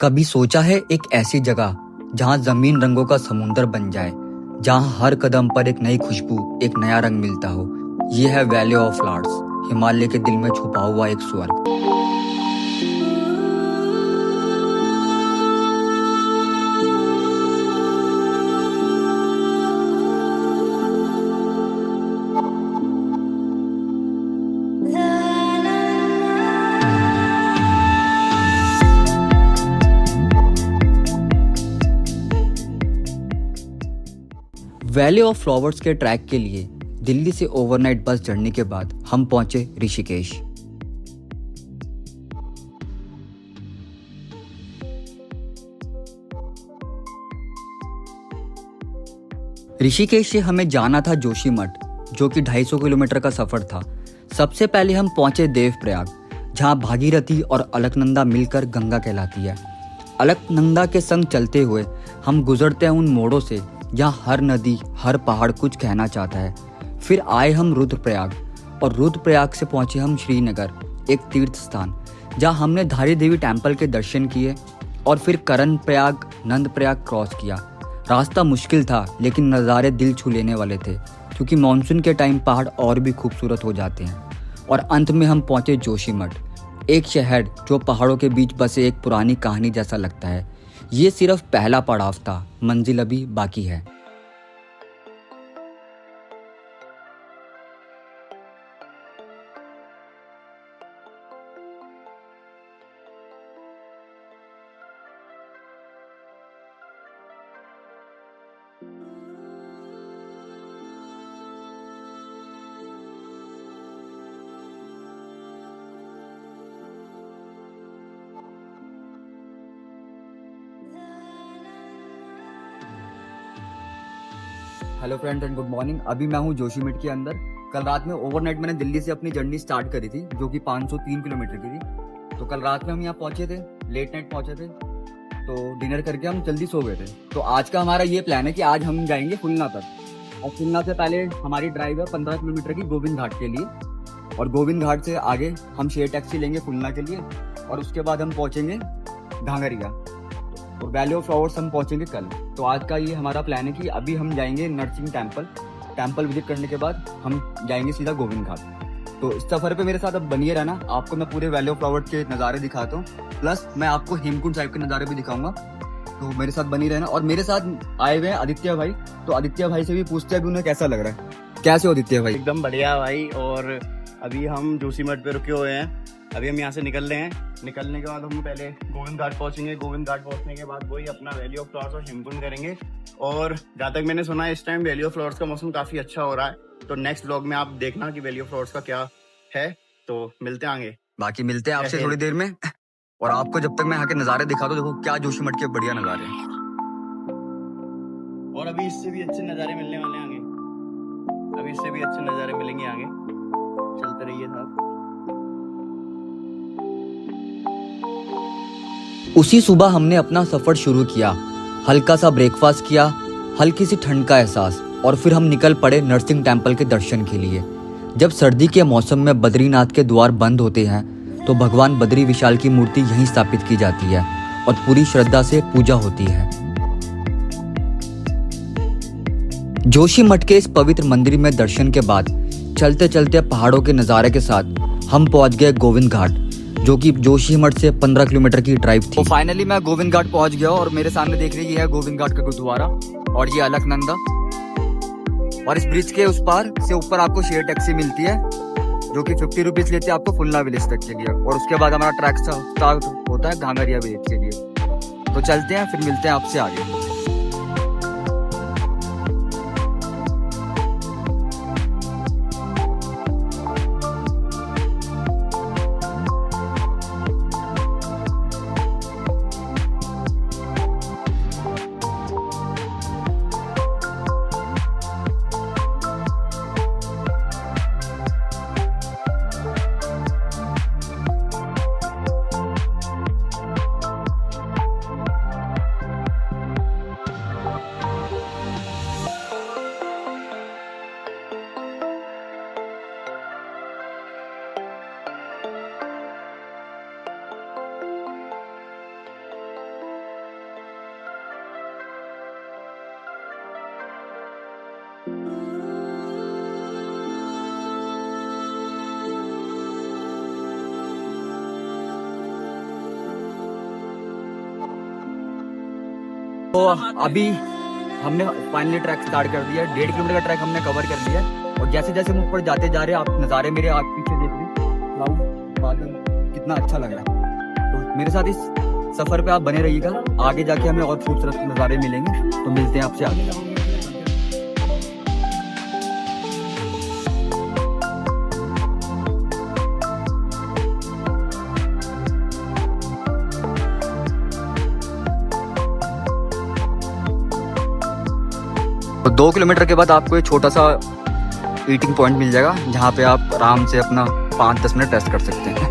कभी सोचा है एक ऐसी जगह जहां जमीन रंगों का समुंदर बन जाए, जहां हर कदम पर एक नई खुशबू, एक नया रंग मिलता हो। ये है वैली ऑफ फ्लावर्स, हिमालय के दिल में छुपा हुआ एक स्वर्ग। वैली ऑफ फ्लावर्स के ट्रैक के लिए दिल्ली से ओवरनाइट बस जर्नी के बाद हम पहुंचे ऋषिकेश। ऋषिकेश से हमें जाना था जोशीमठ, जो कि 250 किलोमीटर का सफर था। सबसे पहले हम पहुंचे देवप्रयाग, जहां भागीरथी और अलकनंदा मिलकर गंगा कहलाती है। अलकनंदा के संग चलते हुए हम गुजरते हैं उन मोड़ों से जहाँ हर नदी, हर पहाड़ कुछ कहना चाहता है। फिर आए हम रुद्रप्रयाग, और रुद्रप्रयाग से पहुंचे हम श्रीनगर, एक तीर्थ स्थान जहाँ हमने धारी देवी टेम्पल के दर्शन किए और फिर करण प्रयाग, नंद प्रयाग क्रॉस किया। रास्ता मुश्किल था, लेकिन नज़ारे दिल छू लेने वाले थे, क्योंकि मानसून के टाइम पहाड़ और भी खूबसूरत हो जाते हैं। और अंत में हम पहुंचे जोशीमठ, एक शहर जो पहाड़ों के बीच बसे एक पुरानी कहानी जैसा लगता है। ये सिर्फ पहला पड़ाव था, मंजिल अभी बाकी है। Hello friends and good morning. अभी मैं हूँ जोशीमठ के अंदर। कल रात में ओवरनाइट मैंने दिल्ली से अपनी जर्नी स्टार्ट करी थी, जो कि 503 किलोमीटर की थी। तो कल रात में हम यहाँ पहुंचे थे, लेट नाइट पहुंचे थे, तो डिनर करके हम जल्दी सो गए थे। तो आज का हमारा ये प्लान है कि आज हम जाएंगे खुलना तक, और खुलना से पहले हमारी ड्राइव है 15 किलोमीटर की गोविंद घाट के लिए, और गोविंद घाट से आगे हम शेयर टैक्सी लेंगे खुलना के लिए, और उसके बाद हम पहुँचेंगे घांगरिया और वैली ऑफ फ्लावर्स हम पहुंचेंगे कल। तो आज का ये हमारा प्लान है कि अभी हम जाएंगे नरसिंह टेम्पल विजिट करने के बाद हम जाएंगे सीधा गोविंद घाट। तो इस सफर पे मेरे साथ अब बनिए रहना, आपको मैं पूरे वैली ऑफ फ्लावर्स के नज़ारे दिखाता हूँ, प्लस मैं आपको हेमकुंड साहिब के नज़ारे भी दिखाऊंगा। तो मेरे साथ बनी रहना। और मेरे साथ आए हुए हैं आदित्य भाई, तो आदित्य भाई से भी पूछते हैं अभी उन्हें कैसा लग रहा है। कैसे हो आदित्य भाई? एकदम बढ़िया भाई। और अभी हम जोशीमठ पे रुके हुए हैं। अभी हम यहाँ से निकल रहे हैं। निकलने के बाद हम पहले गोविंद घाट पहुँचेंगे। गोविंद घाट पहुँचने के बाद वही अपना वैली ऑफ फ्लावर्स और हेमकुंड करेंगे। और जहाँ तक मैंने सुना है इस टाइम वैली ऑफ फ्लावर्स का मौसम काफी अच्छा हो रहा है। तो नेक्स्ट व्लॉग में आप देखना कि वैली ऑफ फ्लावर्स का क्या है। तो मिलते हैं आगे। बाकी मिलते हैं आपसे थोड़ी देर में। और आपको जब तक मैं यहाँ के नज़ारे दिखा दूँ, देखो क्या जोशीमठ के बढ़िया नज़ारे हैं। और अभी इससे भी अच्छे नज़ारे मिलने वाले हैं आगे। अभी इससे भी अच्छे नज़ारे मिलेंगे आगे। चलते रहिए साथ। उसी सुबह हमने अपना सफर शुरू किया। हल्का सा ब्रेकफास्ट किया, हल्की सी ठंड का एहसास, और फिर हम निकल पड़े नरसिंह टेम्पल के दर्शन के लिए। जब सर्दी के मौसम में बद्रीनाथ के द्वार बंद होते हैं, तो भगवान बद्री विशाल की मूर्ति यहीं स्थापित की जाती है और पूरी श्रद्धा से पूजा होती है। जोशीमठ के इस पवित्र मंदिर में दर्शन के बाद चलते चलते पहाड़ों के नज़ारे के साथ हम पहुंच गए गोविंद घाट, जो कि जोशीमठ से 15 किलोमीटर की ड्राइव थी। तो फाइनली मैं गोविंद घाट पहुंच गया, और मेरे सामने देख रही है गोविंद घाट का गुरुद्वारा, और ये अलकनंदा। और इस ब्रिज के उस पार से ऊपर आपको शेयर टैक्सी मिलती है, जो कि 50 रुपीज लेते हैं आपको खुलना विलेज तक के लिए। और उसके बाद हमारा ट्रैक स्टार्ट होता है घांगरिया विलेज के लिए। तो चलते हैं, फिर मिलते हैं आपसे आगे। तो अभी हमने फाइनली ट्रैक स्टार्ट कर दिया है। 1.5 किलोमीटर का ट्रैक हमने कवर कर लिया है और जैसे जैसे हम ऊपर जाते जा रहे हैं, आप नज़ारे मेरे आप पीछे देख रहे हैं, क्लाउड बादल कितना अच्छा लग रहा है। तो मेरे साथ इस सफ़र पे आप बने रहिएगा, आगे जाके हमें और खूबसूरत नज़ारे मिलेंगे। तो मिलते हैं आपसे आगे। तो 2 किलोमीटर के बाद आपको एक छोटा सा ईटिंग पॉइंट मिल जाएगा, जहाँ पे आप आराम से अपना 5-10 मिनट रेस्ट कर सकते हैं।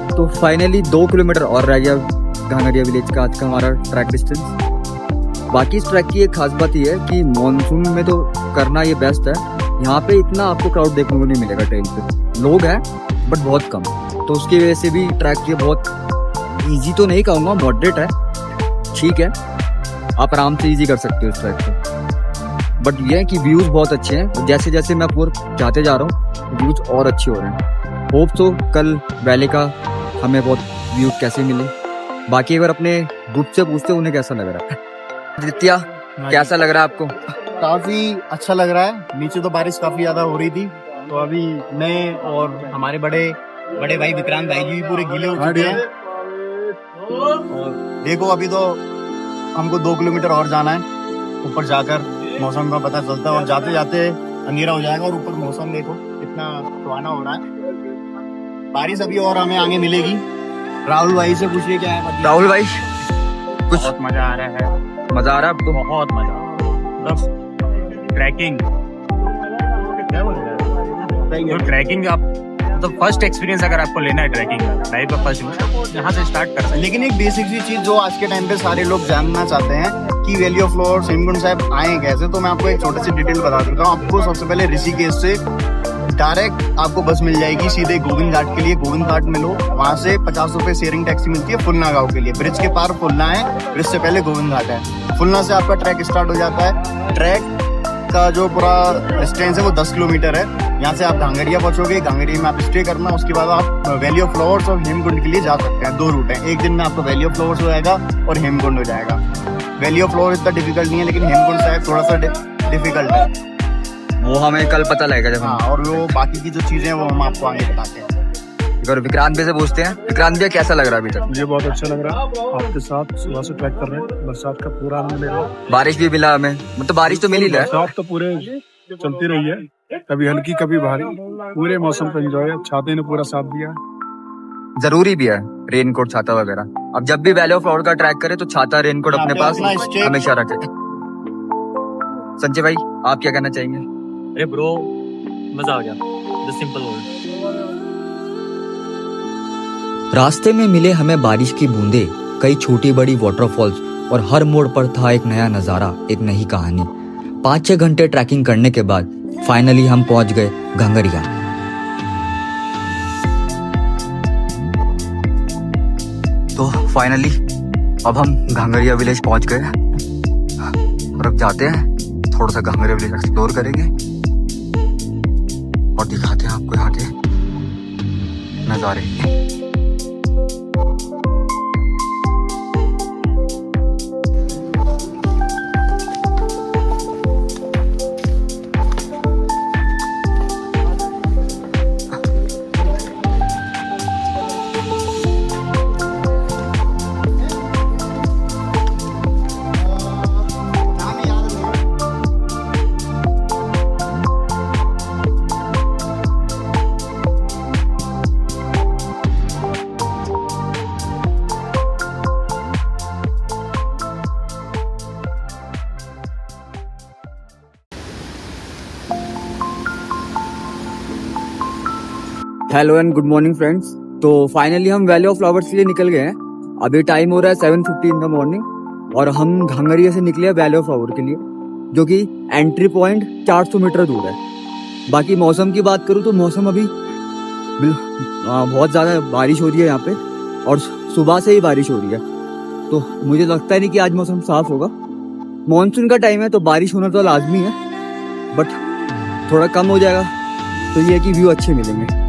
तो फाइनली 2 किलोमीटर और रह गया घांगरिया विलेज का आज का हमारा ट्रैक डिस्टेंस। बाकी इस ट्रैक की एक खास बात ये है कि मॉनसून में तो करना ये बेस्ट है। यहाँ पे इतना आपको क्राउड देखने को नहीं मिलेगा ट्रेन पे, लोग हैं बट बहुत कम। तो उसकी वजह से भी ट्रैक ये बहुत इजी तो नहीं कहूँगा, मॉडरेट है, ठीक है, आप आराम से इजी कर सकते हो इस ट्रैक को। बट ये है कि व्यूज़ बहुत अच्छे हैं, जैसे जैसे मैं ऊपर जाते जा रहा हूँ व्यूज़ और अच्छे हो रहे हैं। होप तो कल वैली का हमें बहुत व्यू कैसे मिले। बाकी अगर अपने ग्रुप से पूछते उन्हें कैसा लग रहा है। आदित्य कैसा लग रहा है आपको? काफी अच्छा लग रहा है। नीचे तो बारिश काफी ज्यादा हो रही थी, तो अभी मैं और हमारे बड़े भाई विक्रांत भाई जी भी पूरे गीले हो चुके हैं। और देखो अभी तो हमको 2 किलोमीटर और जाना है। ऊपर जाकर मौसम का पता चलता है और जाते जाते अंधेरा हो जाएगा। और ऊपर मौसम देखो कितना सुहाना हो रहा है। बारिश अभी और हमें आगे मिलेगी। राहुल भाई से पूछिए क्या है। राहुल भाई कुछ बहुत मजा आ रहा है। मजा आ रहा है आपको? बहुत मजा, मतलब ट्रैकिंग, क्या बोल रहे हैं, तो ट्रैकिंग आप मतलब फर्स्ट एक्सपीरियंस अगर आपको लेना है ट्रैकिंग का, लाइफ का फर्स्ट, यहाँ से स्टार्ट कर सकते हैं। लेकिन एक बेसिक सी चीज जो आज के टाइम पे सारे लोग जानना चाहते हैं कि valley of flowers Hemkund Sahib आए कैसे, तो मैं आपको एक छोटी सी डिटेल बता देता हूँ। आपको सबसे पहले ऋषिकेश से डायरेक्ट आपको बस मिल जाएगी सीधे गोविंद घाट के लिए। गोविंद घाट मिलो, वहाँ से 50 रुपए शेयरिंग टैक्सी मिलती है फुलना गाँव के लिए। ब्रिज के पार फुलना है, ब्रिज से पहले गोविंद घाट है। फुलना से आपका ट्रैक स्टार्ट हो जाता है। ट्रैक का जो पूरा डिस्टेंस है वो 10 किलोमीटर है। यहाँ से आप घांगरिया पहुंचोगे, घांगरिया में आप स्टे करना, उसके बाद आप वैली ऑफ फ्लावर्स और हेमकुंड के लिए जा सकते हैं। 2 रूट है, एक दिन में आपको वैली ऑफ फ्लावर्स हो जाएगा और हेमकुंड हो जाएगा। वैली ऑफ फ्लावर्स इतना डिफिकल्ट नहीं है, लेकिन हेमकुंड साहिब थोड़ा सा डिफिकल्ट है। वो हमें कल पता लगेगा जब हाँ, और वो बाकी की जो चीजें हैं वो हम आपको आगे बताते हैं। और विक्रांत भैया से पूछते हैं। विक्रांत भैया कैसा लग रहा है अभी तक? मुझे बहुत अच्छा लग रहा है। आपके साथ सुबह से ट्रैक कर रहे हैं, बरसात का पूरा आनंद ले रहे हैं। बारिश भी मिला हमें, मतलब बारिश तो मिल ही रहा है। बरसात तो पूरे चलती रही है, कभी हल्की कभी भारी, पूरे मौसम का एंजॉय है। छाते ने पूरा साथ दिया। जरूरी भी है रेनकोट, छाता वगैरह। अब जब भी वैली ऑफ फ्लावर का ट्रैक करे तो छाता रेनकोट अपने पास हमेशा रखे। संजय भाई आप क्या कहना चाहेंगे? अरे ब्रो, मजा आ गया, द सिंपल वर्ड। रास्ते में मिले हमें बारिश की बूंदे, कई छोटी बड़ी वाटरफॉल्स और हर मोड़ पर था एक नया नजारा, एक नई कहानी। 5-6 घंटे ट्रैकिंग करने के बाद फाइनली हम पहुंच गए घंगरिया। तो फाइनली अब हम घंगरिया विलेज पहुंच गए और अब जाते हैं, थोड़ा सा घंगरिया विलेज एक्सप्लोर करेंगे और दिखाते हैं आपको यहाँ के नज़ारे। Hello and good morning friends. तो फाइनली हम वैली ऑफ फ्लावर्स के लिए निकल गए हैं। अभी टाइम हो रहा है 7:50 इन द मॉर्निंग और हम घंगरिया से निकले हैं वैली ऑफ फ्लावर के लिए, जो कि एंट्री पॉइंट 400 मीटर दूर है। बाकी मौसम की बात करूँ तो मौसम अभी बहुत ज़्यादा बारिश हो रही है यहाँ पे और सुबह से ही बारिश हो रही है, तो मुझे लगता नहीं कि आज मौसम साफ होगा। मानसून का टाइम है तो बारिश होना तो लाजमी है, बट थोड़ा कम हो जाएगा तो ये है कि व्यू अच्छे मिलेंगे।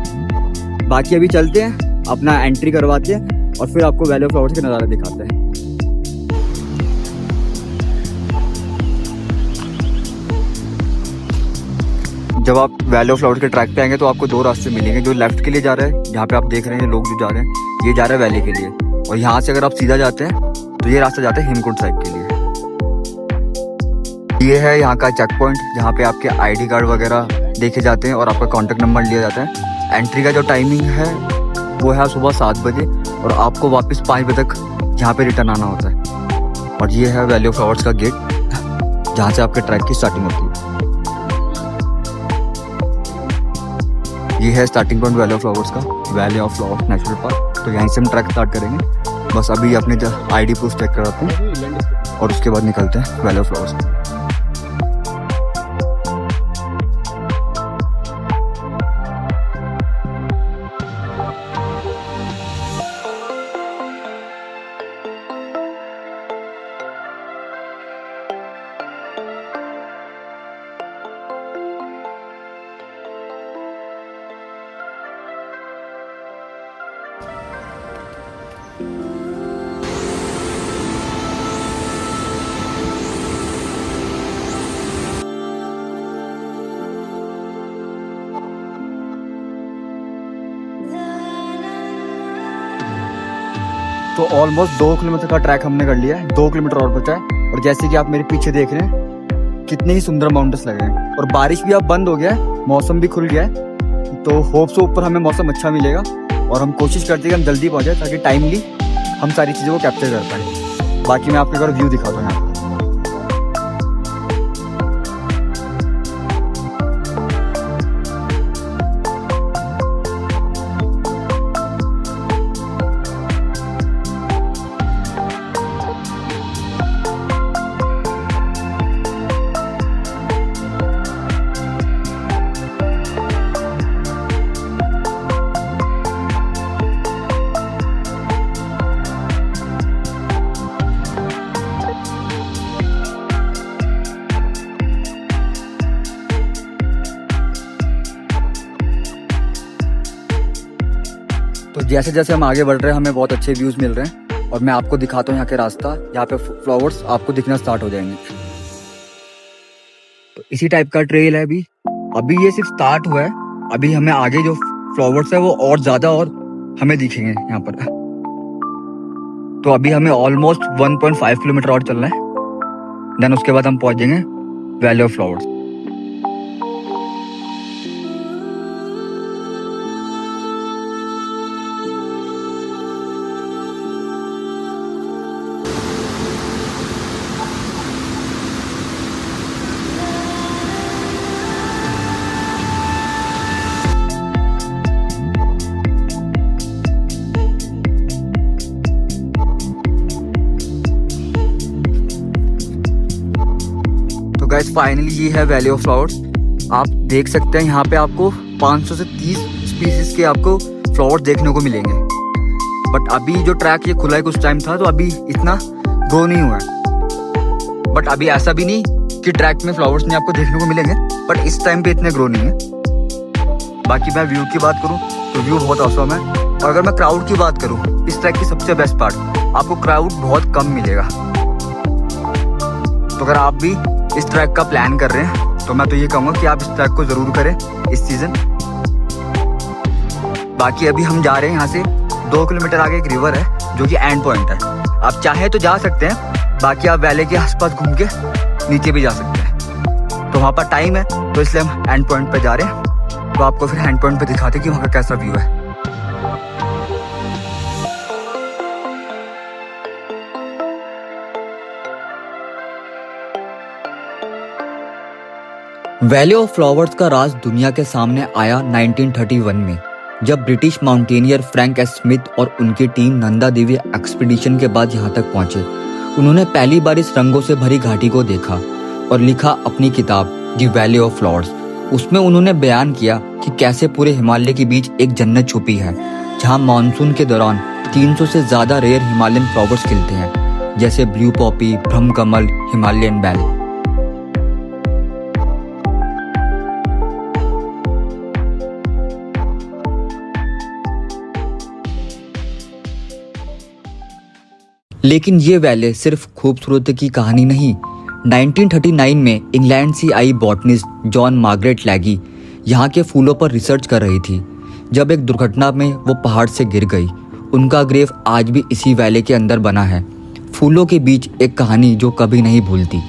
बाकी अभी चलते हैं, अपना एंट्री करवाते हैं और फिर आपको वैली ऑफ फ्लावर्स के नज़ारा दिखाते हैं। जब आप वैली ऑफ फ्लावर्स के ट्रैक पे आएंगे तो आपको 2 रास्ते मिलेंगे। जो लेफ्ट के लिए जा रहा है, जहाँ पे आप देख रहे हैं लोग जो जा रहे हैं, ये जा रहा है वैली के लिए, और यहाँ से अगर आप सीधा जाते हैं तो ये रास्ता जाता है हेमकुंड साहिब के लिए। ये है यहाँ का चेक पॉइंट, जहाँ पे आपके ID कार्ड वगैरह देखे जाते हैं और आपका कॉन्टेक्ट नंबर लिया जाता है। एंट्री का जो टाइमिंग है वो है सुबह 7 बजे और आपको वापस 5 बजे तक यहाँ पे रिटर्न आना होता है। और ये है वैली ऑफ फ्लावर्स का गेट, जहाँ से आपके ट्रैक की स्टार्टिंग होती है। ये है starting point valley of flowers का, valley of flowers national park. तो यहीं से हम ट्रैक स्टार्ट करेंगे। बस अभी अपने ID प्रूफ चेक कराते हैं और उसके बाद निकलते हैं वैली ऑफ फ्लावर्स में। तो ऑलमोस्ट 2 किलोमीटर का ट्रैक हमने कर लिया है, 2 किलोमीटर और बचा है। और जैसे कि आप मेरे पीछे देख रहे हैं कितने ही सुंदर माउंटेन्स लग रहे हैं और बारिश भी अब बंद हो गया है, मौसम भी खुल गया है। तो होप से ऊपर हमें मौसम अच्छा मिलेगा और हम कोशिश करते हैं कि हम जल्दी पहुंचे ताकि टाइमली हम सारी चीज़ों को कैप्चर कर पाएँ। बाकी मैं आपको एक बार व्यू दिखाता हूँ यहाँ। तो जैसे जैसे हम आगे बढ़ रहे हैं हमें बहुत अच्छे व्यूज़ मिल रहे हैं और मैं आपको दिखाता हूँ यहाँ के रास्ता, यहाँ पे फ्लावर्स आपको दिखना स्टार्ट हो जाएंगे। तो इसी टाइप का ट्रेल है। अभी ये सिर्फ स्टार्ट हुआ है, अभी हमें आगे जो फ्लावर्स है वो और ज़्यादा और हमें दिखेंगे यहाँ पर। तो अभी हमें ऑलमोस्ट 1.5 किलोमीटर और चलना है, देन उसके बाद हम पहुँच जाएंगे वैली ऑफ फ्लावर्स। फाइनली ये है वैली ऑफ फ्लावर्स। आप देख सकते हैं यहाँ पे आपको 500 से 30 स्पीसीज के आपको फ्लावर्स देखने को मिलेंगे। बट अभी जो ट्रैक ये खुला है कुछ टाइम था तो अभी इतना ग्रो नहीं हुआ है। बट अभी ऐसा भी नहीं कि ट्रैक में फ्लावर्स नहीं आपको देखने को मिलेंगे, बट इस टाइम पे इतने ग्रो नहीं है। बाकी मैं व्यू की बात करूँ तो व्यू बहुत औसम है। और अगर मैं क्राउड की बात करूँ, इस ट्रैक की सबसे बेस्ट पार्ट, आपको क्राउड बहुत कम मिलेगा। तो अगर आप भी इस ट्रैक का प्लान कर रहे हैं तो मैं तो ये कहूँगा कि आप इस ट्रैक को ज़रूर करें इस सीज़न। बाकी अभी हम जा रहे हैं यहाँ से 2 किलोमीटर आगे एक रिवर है जो कि एंड पॉइंट है। आप चाहे तो जा सकते हैं, बाकी आप वैली के आसपास घूम के नीचे भी जा सकते हैं। तो वहाँ पर टाइम है तो इसलिए हम एंड पॉइंट पर जा रहे हैं। तो आपको फिर एंड पॉइंट पर दिखाते कि वहाँ का कैसा व्यू है। वैली ऑफ फ्लावर्स का राज दुनिया के सामने आया 1931 में, जब British mountaineer Frank S Smith और उनकी टीम नंदा देवी एक्सपीडिशन के बाद यहाँ तक पहुंचे। उन्होंने पहली बार इस रंगों से भरी घाटी को देखा और लिखा अपनी किताब द वैली ऑफ फ्लावर्स। उसमें उन्होंने बयान किया कि कैसे पूरे हिमालय के बीच एक जन्नत छुपी है, जहाँ मानसून के दौरान 300 से ज्यादा रेयर हिमालयन फ्लावर्स खिलते हैं, जैसे ब्लू पॉपी, ब्रह्मकमल, हिमालयन बेल। लेकिन ये वैली सिर्फ खूबसूरती की कहानी नहीं। 1939 में इंग्लैंड से आई बॉटनिस्ट जॉन मार्गरेट लैगी यहाँ के फूलों पर रिसर्च कर रही थी, जब एक दुर्घटना में वो पहाड़ से गिर गई। उनका ग्रेव आज भी इसी वैली के अंदर बना है, फूलों के बीच एक कहानी जो कभी नहीं भूलती।